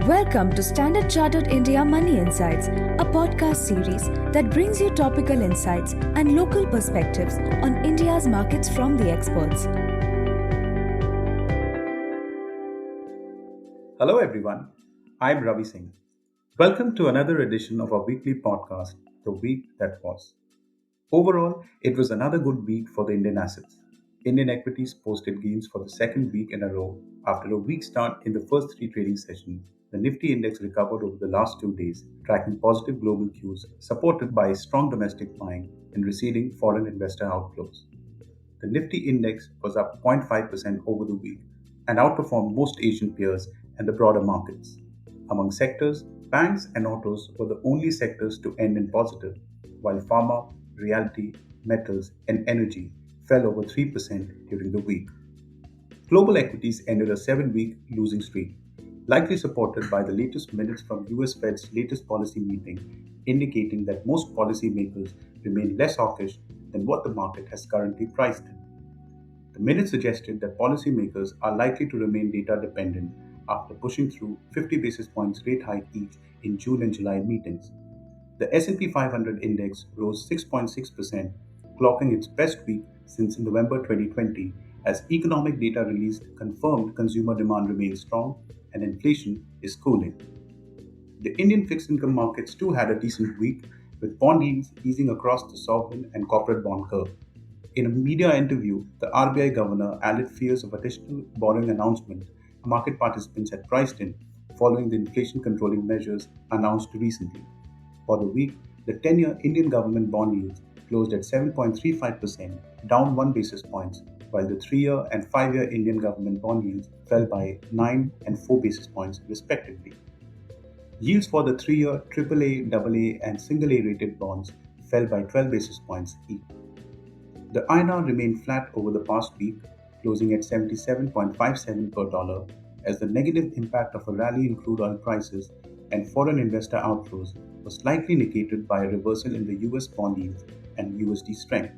Welcome to Standard Chartered India Money Insights, a podcast series that brings you topical insights and local perspectives on India's markets from the experts. Hello everyone, I'm Ravi Singh. Welcome to another edition of our weekly podcast, The Week That Was. Overall, it was another good week for the Indian assets. Indian equities posted gains for the second week in a row. After a weak start in the first three trading sessions, the Nifty index recovered over the last 2 days, tracking positive global cues supported by strong domestic buying and receding foreign investor outflows. The Nifty index was up 0.5% over the week and outperformed most Asian peers and the broader markets. Among sectors, banks and autos were the only sectors to end in positive, while pharma, realty, metals, and energy fell over 3% during the week. Global equities ended a 7-week losing streak, likely supported by the latest minutes from US Fed's latest policy meeting, indicating that most policymakers remain less hawkish than what the market has currently priced in. The minutes suggested that policymakers are likely to remain data dependent after pushing through 50 basis points rate hike each in June and July meetings. The S&P 500 index rose 6.6%, clocking its best week since November 2020 as economic data released confirmed consumer demand remains strong and inflation is cooling. The Indian fixed income markets too had a decent week, with bond yields easing across the sovereign and corporate bond curve. In a media interview, the RBI governor allayed fears of additional borrowing announcement market participants had priced in following the inflation controlling measures announced recently. For the week, the 10-year Indian government bond yields closed at 7.35%, down 1 basis points, while the 3-year and 5-year Indian government bond yields fell by 9 and 4 basis points respectively. Yields for the 3-year AAA, AA and single A rated bonds fell by 12 basis points each. The INR remained flat over the past week, closing at 77.57 per dollar, as the negative impact of a rally in crude oil prices and foreign investor outflows was slightly negated by a reversal in the US bond yields and USD strength.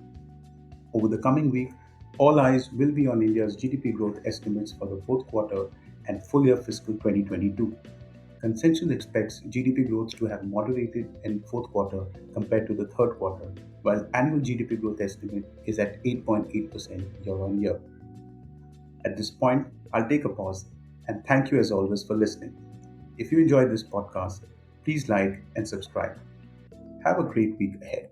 Over the coming week, all eyes will be on India's GDP growth estimates for the fourth quarter and full year fiscal 2022. Consensus expects GDP growth to have moderated in fourth quarter compared to the third quarter, while annual GDP growth estimate is at 8.8% year-on-year. At this point, I'll take a pause and thank you as always for listening. If you enjoyed this podcast, please like and subscribe. Have a great week ahead.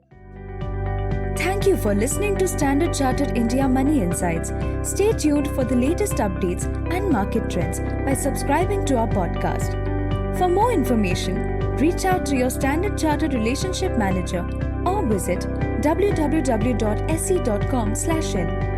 Thank you for listening to Standard Chartered India Money Insights. Stay tuned for the latest updates and market trends by subscribing to our podcast. For more information, reach out to your Standard Chartered Relationship Manager or visit www.se.com/in.